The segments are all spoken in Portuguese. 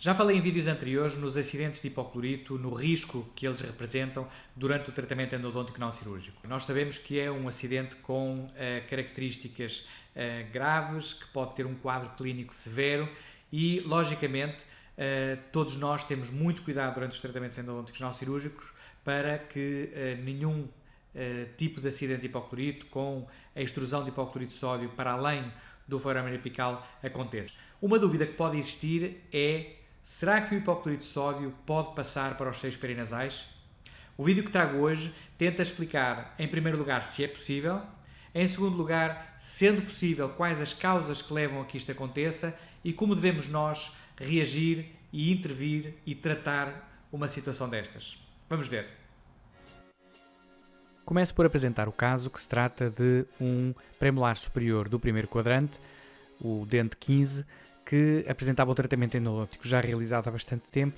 Já falei em vídeos anteriores nos acidentes de hipoclorito, no risco que eles representam durante o tratamento endodôntico não cirúrgico. Nós sabemos que é um acidente com características graves, que pode ter um quadro clínico severo e, logicamente, todos nós temos muito cuidado durante os tratamentos endodônticos não cirúrgicos para que nenhum tipo de acidente de hipoclorito com a extrusão de hipoclorito de sódio para além do foramen apical aconteça. Uma dúvida que pode existir é: será que o hipoclorito de sódio pode passar para os seios perinasais? O vídeo que trago hoje tenta explicar, em primeiro lugar, se é possível, em segundo lugar, sendo possível, quais as causas que levam a que isto aconteça e como devemos nós reagir e intervir e tratar uma situação destas. Vamos ver. Começo por apresentar o caso, que se trata de um premolar superior do primeiro quadrante, o dente 15, que apresentava o tratamento endodôntico já realizado há bastante tempo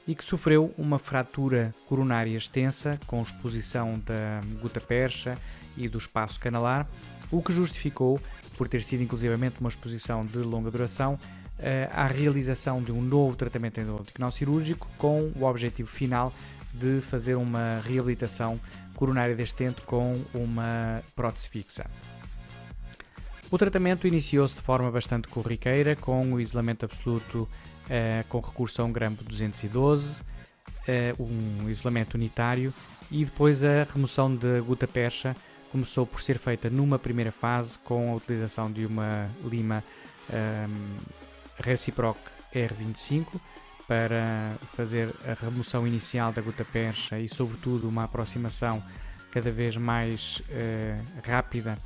e que sofreu uma fratura coronária extensa com exposição da gota percha e do espaço canalar, o que justificou, por ter sido inclusivamente uma exposição de longa duração, a realização de um novo tratamento endodôntico não cirúrgico com o objetivo final de fazer uma reabilitação coronária deste dente com uma prótese fixa. O tratamento iniciou-se de forma bastante corriqueira, com o isolamento absoluto com recurso a um grampo 212, um isolamento unitário, e depois a remoção da gota percha começou por ser feita numa primeira fase com a utilização de uma lima Reciproc R25 para fazer a remoção inicial da gota percha e, sobretudo, uma aproximação cada vez mais rápida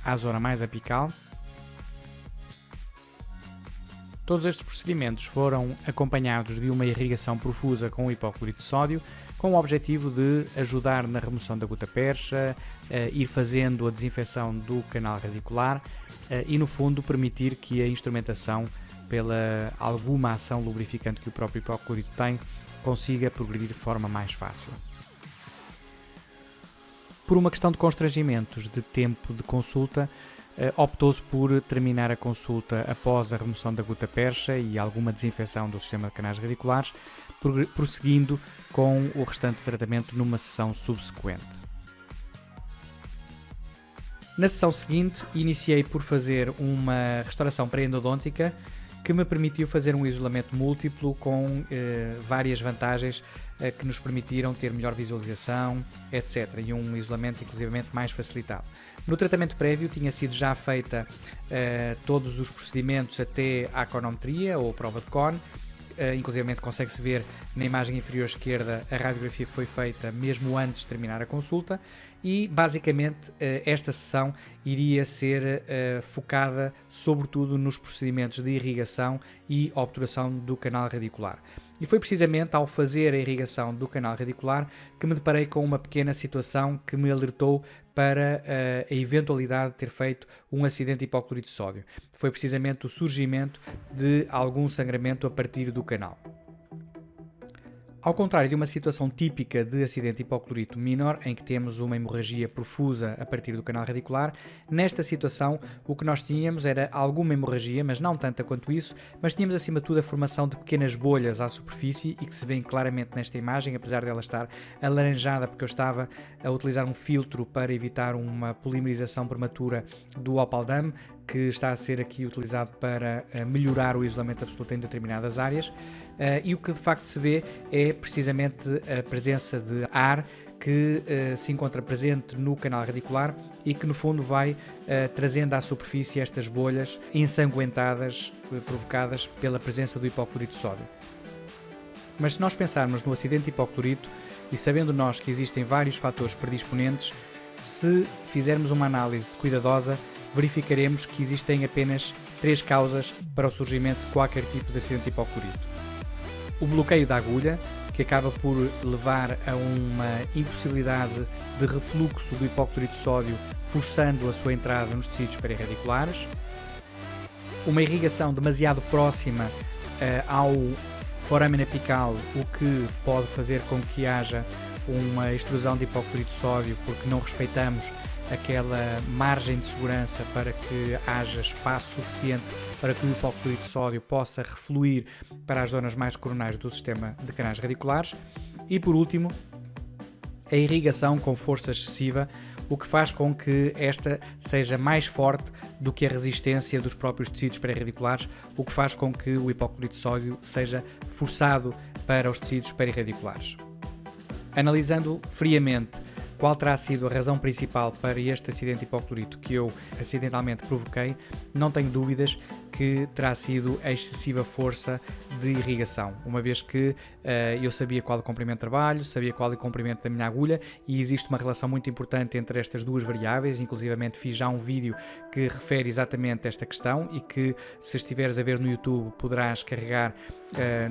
à zona mais apical. Todos estes procedimentos foram acompanhados de uma irrigação profusa com hipoclorito de sódio, com o objetivo de ajudar na remoção da gota percha, ir fazendo a desinfecção do canal radicular e, no fundo, permitir que a instrumentação, pela alguma ação lubrificante que o próprio hipoclorito tem, consiga progredir de forma mais fácil. Por uma questão de constrangimentos de tempo de consulta, optou-se por terminar a consulta após a remoção da gota percha e alguma desinfecção do sistema de canais radiculares, prosseguindo com o restante tratamento numa sessão subsequente. Na sessão seguinte, iniciei por fazer uma restauração pré-endodôntica que me permitiu fazer um isolamento múltiplo com várias vantagens que nos permitiram ter melhor visualização, etc. E um isolamento inclusivamente mais facilitado. No tratamento prévio tinha sido já feita todos os procedimentos até à conometria ou prova de cone. Inclusivamente consegue-se ver na imagem inferior esquerda a radiografia que foi feita mesmo antes de terminar a consulta, e basicamente esta sessão iria ser focada sobretudo nos procedimentos de irrigação e obturação do canal radicular. E foi precisamente ao fazer a irrigação do canal radicular que me deparei com uma pequena situação que me alertou para a eventualidade de ter feito um acidente de hipoclorito de sódio. Foi precisamente o surgimento de algum sangramento a partir do canal. Ao contrário de uma situação típica de acidente de hipoclorito minor, em que temos uma hemorragia profusa a partir do canal radicular, nesta situação o que nós tínhamos era alguma hemorragia, mas não tanta quanto isso, mas tínhamos acima de tudo a formação de pequenas bolhas à superfície e que se vêem claramente nesta imagem, apesar dela estar alaranjada porque eu estava a utilizar um filtro para evitar uma polimerização prematura do opaldame, que está a ser aqui utilizado para melhorar o isolamento absoluto em determinadas áreas, e o que de facto se vê é precisamente a presença de ar que se encontra presente no canal radicular e que no fundo vai trazendo à superfície estas bolhas ensanguentadas provocadas pela presença do hipoclorito de sódio. Mas se nós pensarmos no acidente de hipoclorito e sabendo nós que existem vários fatores predisponentes, se fizermos uma análise cuidadosa, verificaremos que existem apenas 3 causas para o surgimento de qualquer tipo de acidente de hipoclorito. O bloqueio da agulha, que acaba por levar a uma impossibilidade de refluxo do hipoclorito de sódio, forçando a sua entrada nos tecidos perirradiculares. Uma irrigação demasiado próxima ao foramen apical, o que pode fazer com que haja uma extrusão de hipoclorito de sódio, porque não respeitamos aquela margem de segurança para que haja espaço suficiente para que o hipoclorito de sódio possa refluir para as zonas mais coronais do sistema de canais radiculares. E por último, a irrigação com força excessiva, o que faz com que esta seja mais forte do que a resistência dos próprios tecidos perirradiculares, o que faz com que o hipoclorito de sódio seja forçado para os tecidos perirradiculares. Analisando friamente qual terá sido a razão principal para este acidente hipoclorito que eu acidentalmente provoquei, não tenho dúvidas que terá sido a excessiva força de irrigação, uma vez que eu sabia qual é o comprimento de trabalho, sabia qual é o comprimento da minha agulha e existe uma relação muito importante entre estas duas variáveis, inclusivamente fiz já um vídeo que refere exatamente esta questão e que, se estiveres a ver no YouTube, poderás carregar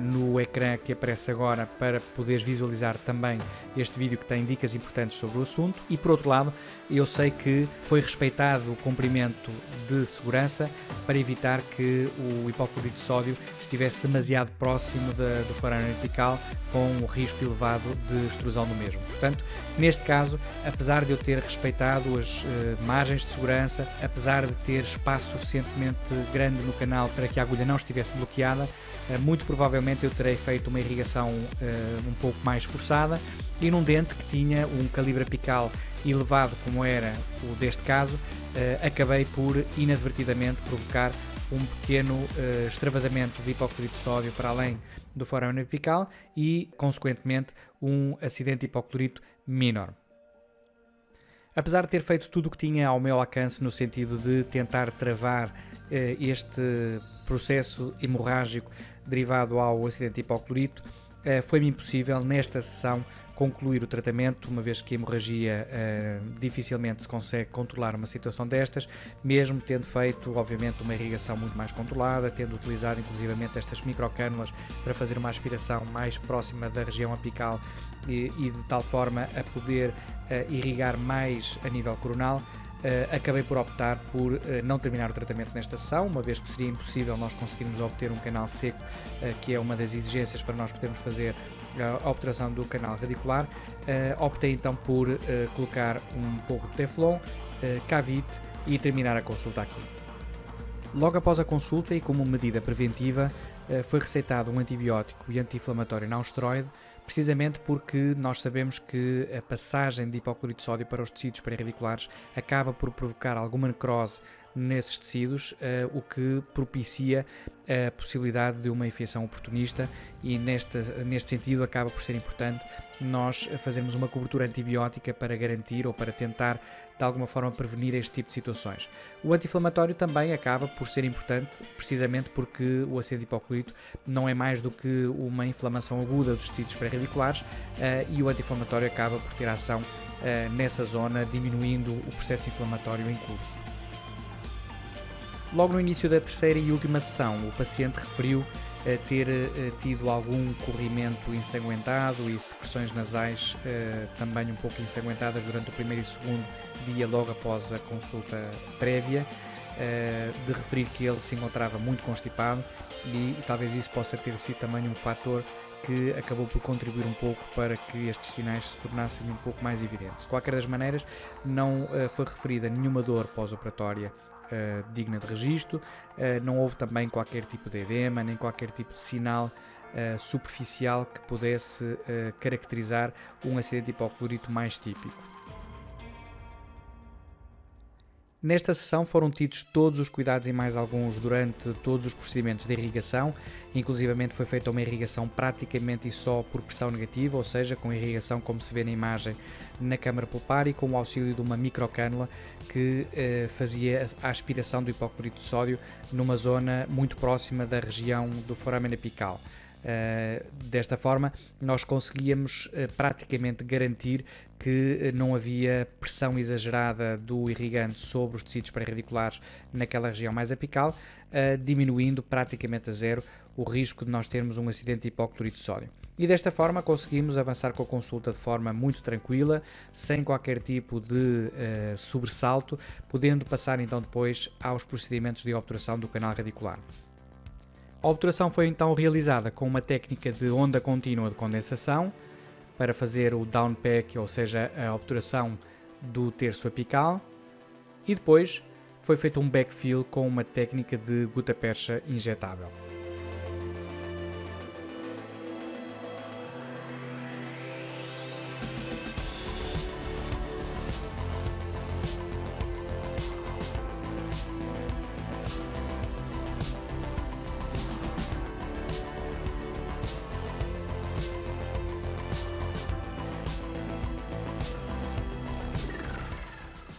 no ecrã que aparece agora para poderes visualizar também este vídeo que tem dicas importantes sobre o assunto. E por outro lado, eu sei que foi respeitado o comprimento de segurança para evitar que o hipoclorito de sódio estivesse demasiado próximo do forame apical, com um risco elevado de extrusão do mesmo. Portanto, neste caso, apesar de eu ter respeitado as margens de segurança, apesar de ter espaço suficientemente grande no canal para que a agulha não estivesse bloqueada, muito provavelmente eu terei feito uma irrigação um pouco mais forçada e num dente que tinha um calibre apical elevado como era o deste caso, acabei por inadvertidamente provocar um pequeno extravasamento de hipoclorito de sódio para além do forame apical e, consequentemente, um acidente de hipoclorito menor. Apesar de ter feito tudo o que tinha ao meu alcance no sentido de tentar travar este processo hemorrágico derivado ao acidente de hipoclorito, foi-me impossível nesta sessão concluir o tratamento, uma vez que a hemorragia dificilmente se consegue controlar uma situação destas, mesmo tendo feito, obviamente, uma irrigação muito mais controlada, tendo utilizado inclusivamente estas microcânulas para fazer uma aspiração mais próxima da região apical e de tal forma a poder irrigar mais a nível coronal. Acabei por optar por não terminar o tratamento nesta sessão, uma vez que seria impossível nós conseguirmos obter um canal seco, que é uma das exigências para nós podermos fazer a obturação do canal radicular. Optei então por colocar um pouco de Teflon, Cavite e terminar a consulta aqui. Logo após a consulta e como medida preventiva, foi receitado um antibiótico e anti-inflamatório não esteroide, precisamente porque nós sabemos que a passagem de hipoclorito de sódio para os tecidos perirradiculares acaba por provocar alguma necrose nesses tecidos, o que propicia a possibilidade de uma infecção oportunista e neste sentido acaba por ser importante nós fazermos uma cobertura antibiótica para garantir ou para tentar de alguma forma prevenir este tipo de situações. O anti-inflamatório também acaba por ser importante, precisamente porque o acidente hipoclorito não é mais do que uma inflamação aguda dos tecidos perirradiculares e o anti-inflamatório acaba por ter ação nessa zona, diminuindo o processo inflamatório em curso. Logo no início da terceira e última sessão, o paciente referiu ter tido algum corrimento ensanguentado e secreções nasais também um pouco ensanguentadas durante o primeiro e segundo dia logo após a consulta prévia, de referir que ele se encontrava muito constipado e talvez isso possa ter sido também um fator que acabou por contribuir um pouco para que estes sinais se tornassem um pouco mais evidentes. De qualquer das maneiras, não foi referida nenhuma dor pós-operatória digna de registro, não houve também qualquer tipo de edema, nem qualquer tipo de sinal superficial que pudesse caracterizar um acidente hipoclorito mais típico. Nesta sessão foram tidos todos os cuidados e mais alguns durante todos os procedimentos de irrigação, inclusivamente foi feita uma irrigação praticamente e só por pressão negativa, ou seja, com irrigação como se vê na imagem na câmara pulpar e com o auxílio de uma microcânula que fazia a aspiração do hipoclorito de sódio numa zona muito próxima da região do foramen apical. Desta forma nós conseguíamos praticamente garantir que não havia pressão exagerada do irrigante sobre os tecidos perirradiculares naquela região mais apical, diminuindo praticamente a zero o risco de nós termos um acidente de hipoclorito de sódio. E desta forma conseguimos avançar com a consulta de forma muito tranquila, sem qualquer tipo de sobressalto, podendo passar então depois aos procedimentos de obturação do canal radicular. A obturação foi então realizada com uma técnica de onda contínua de condensação para fazer o downpack, ou seja, a obturação do terço apical e depois foi feito um backfill com uma técnica de gutta-percha injetável.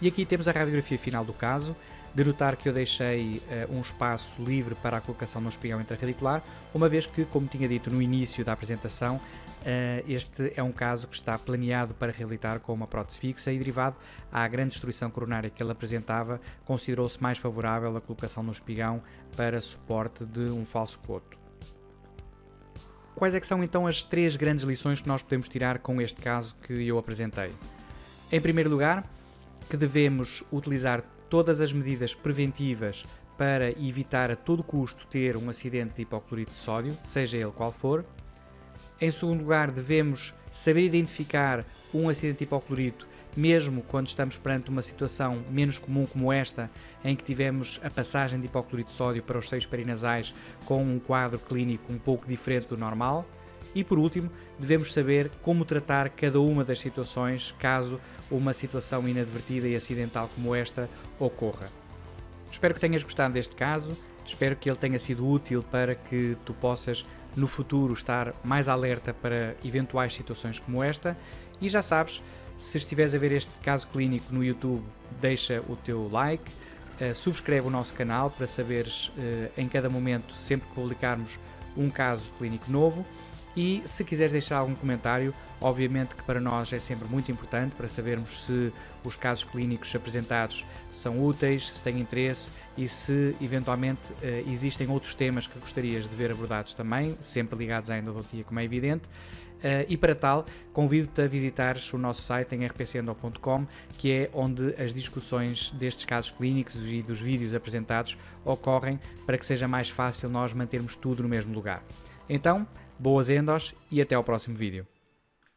E aqui temos a radiografia final do caso, de notar que eu deixei um espaço livre para a colocação de um espigão intraradicular, uma vez que, como tinha dito no início da apresentação, este é um caso que está planeado para reabilitar com uma prótese fixa e, derivado à grande destruição coronária que ele apresentava, considerou-se mais favorável a colocação de um espigão para suporte de um falso coto. Quais é que são então as 3 grandes lições que nós podemos tirar com este caso que eu apresentei? Em primeiro lugar, que devemos utilizar todas as medidas preventivas para evitar a todo custo ter um acidente de hipoclorito de sódio, seja ele qual for. Em segundo lugar, devemos saber identificar um acidente de hipoclorito, mesmo quando estamos perante uma situação menos comum como esta, em que tivemos a passagem de hipoclorito de sódio para os seios perinasais com um quadro clínico um pouco diferente do normal. E por último, devemos saber como tratar cada uma das situações caso uma situação inadvertida e acidental como esta ocorra. Espero que tenhas gostado deste caso, espero que ele tenha sido útil para que tu possas no futuro estar mais alerta para eventuais situações como esta. E já sabes, se estiveres a ver este caso clínico no YouTube, deixa o teu like, subscreve o nosso canal para saberes em cada momento, sempre que publicarmos um caso clínico novo. E se quiseres deixar algum comentário, obviamente que para nós é sempre muito importante para sabermos se os casos clínicos apresentados são úteis, se têm interesse e se eventualmente existem outros temas que gostarias de ver abordados também, sempre ligados à endodontia, como é evidente. E para tal, convido-te a visitares o nosso site em rpcendo.com, que é onde as discussões destes casos clínicos e dos vídeos apresentados ocorrem, para que seja mais fácil nós mantermos tudo no mesmo lugar. Então, boas endos e até ao próximo vídeo.